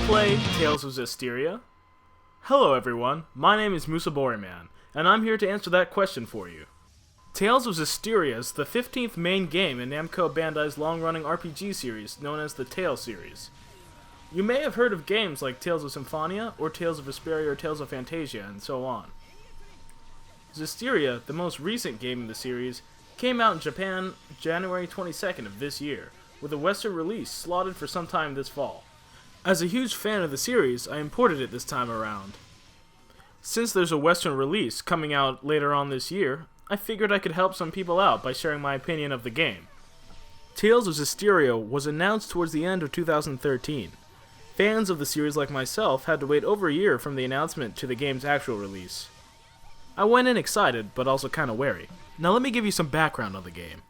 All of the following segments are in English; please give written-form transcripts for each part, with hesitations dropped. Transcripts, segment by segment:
play Tales of Zestiria? Hello everyone, my name is Musaboriman, and I'm here to answer that question for you. Tales of Zestiria is the 15th main game in Namco Bandai's long-running RPG series known as the Tales series. You may have heard of games like Tales of Symphonia, or Tales of Vesperia, or Tales of Fantasia, and so on. Zestiria, the most recent game in the series, came out in Japan January 22nd of this year, with a Western release slotted for some time this fall. As a huge fan of the series, I imported it this time around. Since there's a Western release coming out later on this year, I figured I could help some people out by sharing my opinion of the game. Tales of Zestiria was announced towards the end of 2013. Fans of the series like myself had to wait over a year from the announcement to the game's actual release. I went in excited, but also kinda wary. Now let me give you some background on the game.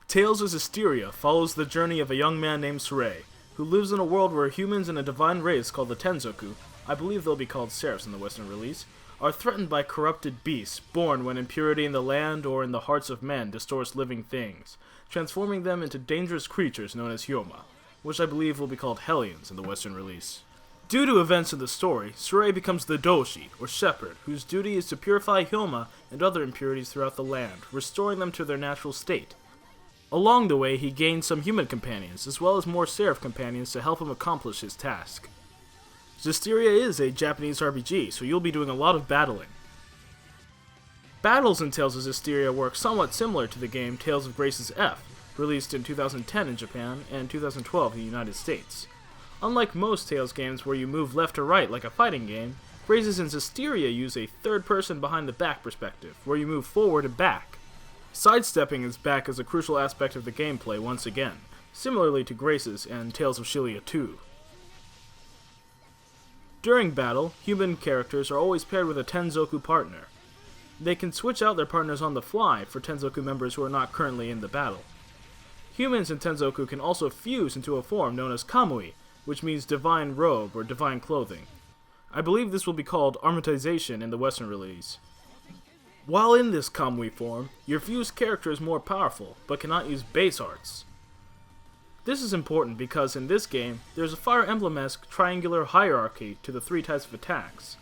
Tales of Zestiria follows the journey of a young man named Surei, who lives in a world where humans and a divine race called the Tenzoku, I believe they'll be called Seraphs in the Western release, are threatened by corrupted beasts, born when impurity in the land or in the hearts of men distorts living things, transforming them into dangerous creatures known as Hyoma, which I believe will be called Hellions in the Western release. Due to events in the story, Surei becomes the Doshi, or Shepherd, whose duty is to purify Hyoma and other impurities throughout the land, restoring them to their natural state. Along the way, he gains some human companions, as well as more Seraph companions to help him accomplish his task. Zestiria is a Japanese RPG, so you'll be doing a lot of battling. Battles in Tales of Zestiria work somewhat similar to the game Tales of Grace's F, released in 2010 in Japan and 2012 in the United States. Unlike most Tales games where you move left or right like a fighting game, Graces in Zestiria use a third-person behind-the-back perspective, where you move forward and back. Sidestepping is back as a crucial aspect of the gameplay once again, similarly to Graces and Tales of Shilia 2. During battle, human characters are always paired with a Tenzoku partner. They can switch out their partners on the fly for Tenzoku members who are not currently in the battle. Humans and Tenzoku can also fuse into a form known as Kamui, which means divine robe or divine clothing. I believe this will be called Armatization in the Western release. While in this Kamui form, your fused character is more powerful, but cannot use base arts. This is important because in this game, there's a Fire Emblem-esque triangular hierarchy to the three types of attacks.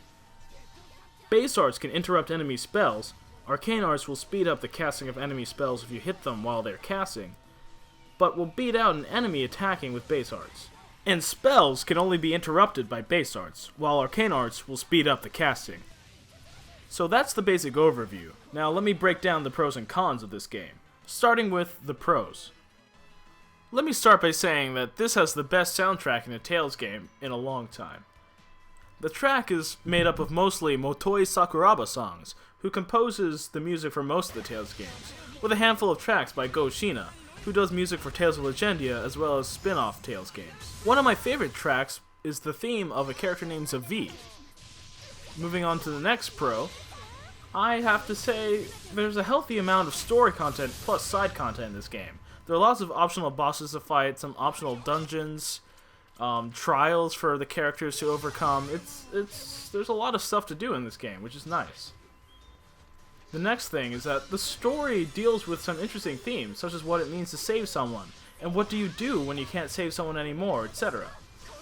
Base arts can interrupt enemy spells, arcane arts will speed up the casting of enemy spells if you hit them while they're casting, but will beat out an enemy attacking with base arts. And spells can only be interrupted by base arts, while arcane arts will speed up the casting. So that's the basic overview. Now let me break down the pros and cons of this game, starting with the pros. Let me start by saying that this has the best soundtrack in a Tales game in a long time. The track is made up of mostly Motoi Sakuraba songs, who composes the music for most of the Tales games, with a handful of tracks by Go Shina, who does music for Tales of Legendia as well as spin-off Tales games. One of my favorite tracks is the theme of a character named Zavid. Moving on to the next pro, I have to say there's a healthy amount of story content plus side content in this game. There are lots of optional bosses to fight, some optional dungeons, trials for the characters to overcome. There's a lot of stuff to do in this game, which is nice. The next thing is that the story deals with some interesting themes, such as what it means to save someone, and what do you do when you can't save someone anymore, etc.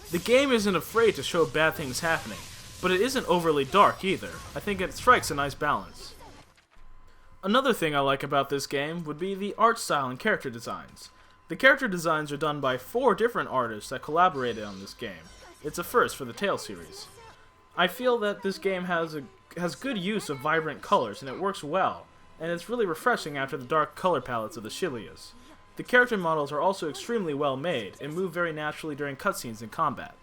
The game isn't afraid to show bad things happening, but it isn't overly dark either. I think it strikes a nice balance. Another thing I like about this game would be the art style and character designs. The character designs are done by 4 different artists that collaborated on this game. It's a first for the Tales series. I feel that this game has good use of vibrant colors and it works well, and it's really refreshing after the dark color palettes of the Shilias. The character models are also extremely well made and move very naturally during cutscenes and combat.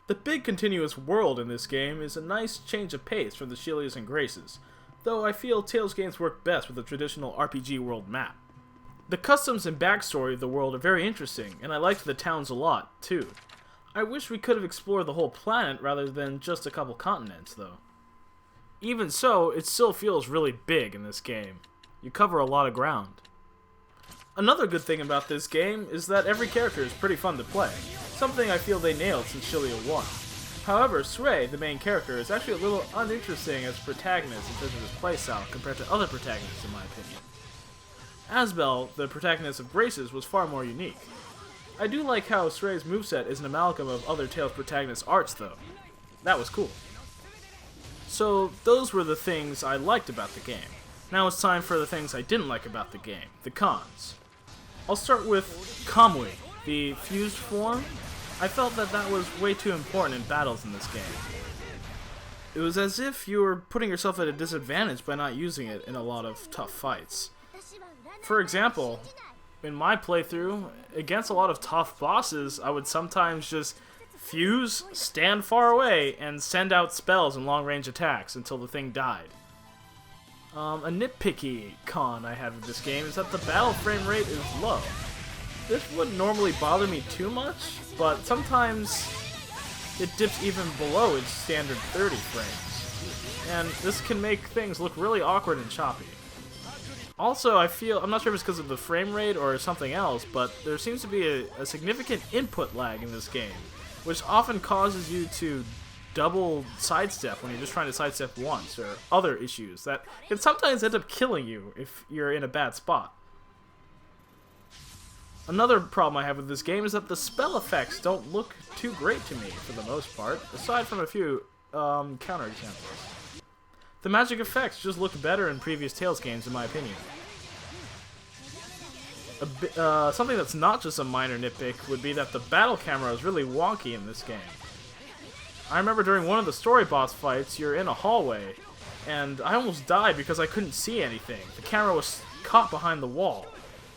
The big continuous world in this game is a nice change of pace from the Shilias and Graces, though I feel Tales games work best with a traditional RPG world map. The customs and backstory of the world are very interesting, and I liked the towns a lot, too. I wish we could have explored the whole planet rather than just a couple continents, though. Even so, it still feels really big in this game. You cover a lot of ground. Another good thing about this game is that every character is pretty fun to play, something I feel they nailed since Shilia 1. However, Surei, the main character, is actually a little uninteresting as a protagonist in terms of his playstyle compared to other protagonists in my opinion. Asbel, the protagonist of Graces, was far more unique. I do like how Zestiria's moveset is an amalgam of other Tales protagonist arts, though. That was cool. So, those were the things I liked about the game. Now it's time for the things I didn't like about the game, the cons. I'll start with Kamui, the fused form. I felt that that was way too important in battles in this game. It was as if you were putting yourself at a disadvantage by not using it in a lot of tough fights. For example, in my playthrough, against a lot of tough bosses, I would sometimes just fuse, stand far away, and send out spells and long-range attacks until the thing died. A nitpicky con I have with this game is that the battle frame rate is low. This wouldn't normally bother me too much, but sometimes it dips even below its standard 30 frames. And this can make things look really awkward and choppy. Also, I'm not sure if it's because of the frame rate or something else, but there seems to be a significant input lag in this game, which often causes you to double sidestep when you're just trying to sidestep once, or other issues that can sometimes end up killing you if you're in a bad spot. Another problem I have with this game is that the spell effects don't look too great to me, for the most part, aside from a few counterexamples. The magic effects just look better in previous Tales games, in my opinion. Something that's not just a minor nitpick would be that the battle camera is really wonky in this game. I remember during one of the story boss fights, you're in a hallway, and I almost died because I couldn't see anything. The camera was caught behind the wall.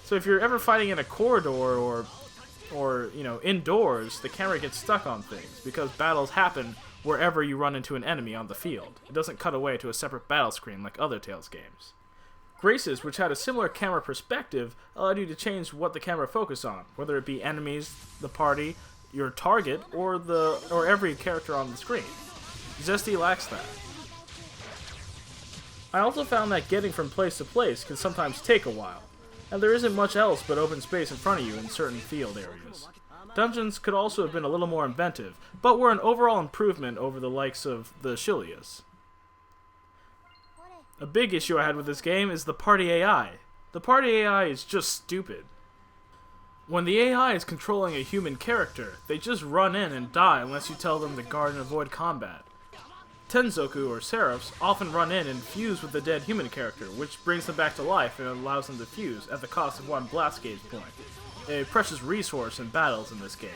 So if you're ever fighting in a corridor or you know, indoors, the camera gets stuck on things because battles happen wherever you run into an enemy on the field. It doesn't cut away to a separate battle screen like other Tales games. Graces, which had a similar camera perspective, allowed you to change what the camera focused on, whether it be enemies, the party, your target, or every character on the screen. Zesti lacks that. I also found that getting from place to place can sometimes take a while, and there isn't much else but open space in front of you in certain field areas. Dungeons could also have been a little more inventive, but were an overall improvement over the likes of the Shilias. A big issue I had with this game is the party AI. The party AI is just stupid. When the AI is controlling a human character, they just run in and die unless you tell them to guard and avoid combat. Tenzoku or Seraphs often run in and fuse with the dead human character, which brings them back to life and allows them to fuse at the cost of one blast gauge point, a precious resource in battles in this game.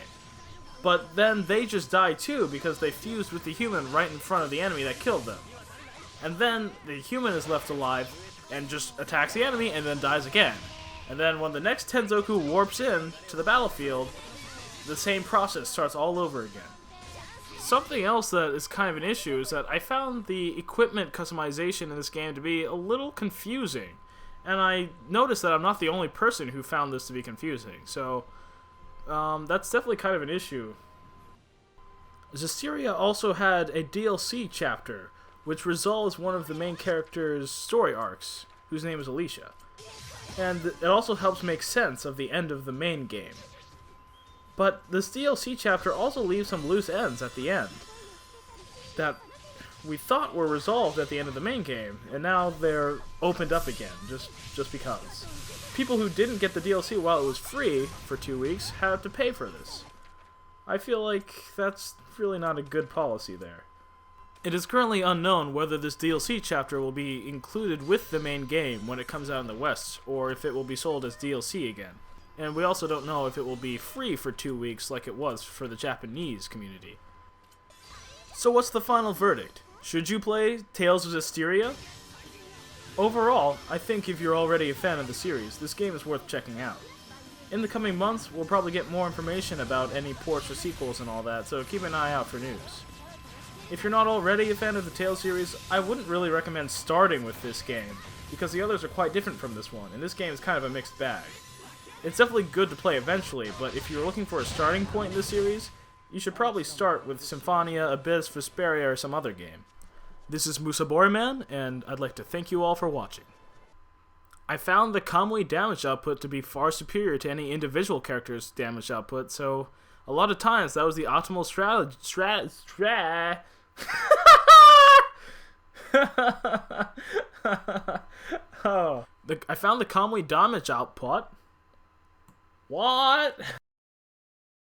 But then they just die too because they fused with the human right in front of the enemy that killed them. And then the human is left alive and just attacks the enemy and then dies again. And then when the next Tenzoku warps in to the battlefield, the same process starts all over again. Something else that is kind of an issue is that I found the equipment customization in this game to be a little confusing. And I noticed that I'm not the only person who found this to be confusing. So, that's definitely kind of an issue. Zestiria also had a DLC chapter, which resolves one of the main character's story arcs, whose name is Alicia. And it also helps make sense of the end of the main game. But this DLC chapter also leaves some loose ends at the end that we thought were resolved at the end of the main game, and now they're opened up again, just because. People who didn't get the DLC while it was free for 2 weeks had to pay for this. I feel like that's really not a good policy there. It is currently unknown whether this DLC chapter will be included with the main game when it comes out in the West, or if it will be sold as DLC again. And we also don't know if it will be free for 2 weeks like it was for the Japanese community. So what's the final verdict? Should you play Tales of Zestiria? Overall, I think if you're already a fan of the series, this game is worth checking out. In the coming months, we'll probably get more information about any ports or sequels and all that, so keep an eye out for news. If you're not already a fan of the Tales series, I wouldn't really recommend starting with this game, because the others are quite different from this one, and this game is kind of a mixed bag. It's definitely good to play eventually, but if you're looking for a starting point in the series, you should probably start with Symphonia, Abyss, Vesperia, or some other game. This is Musaboriman, and I'd like to thank you all for watching. I found the Kamui damage output to be far superior to any individual character's damage output, so a lot of times that was the optimal I found the Kamui damage output. What?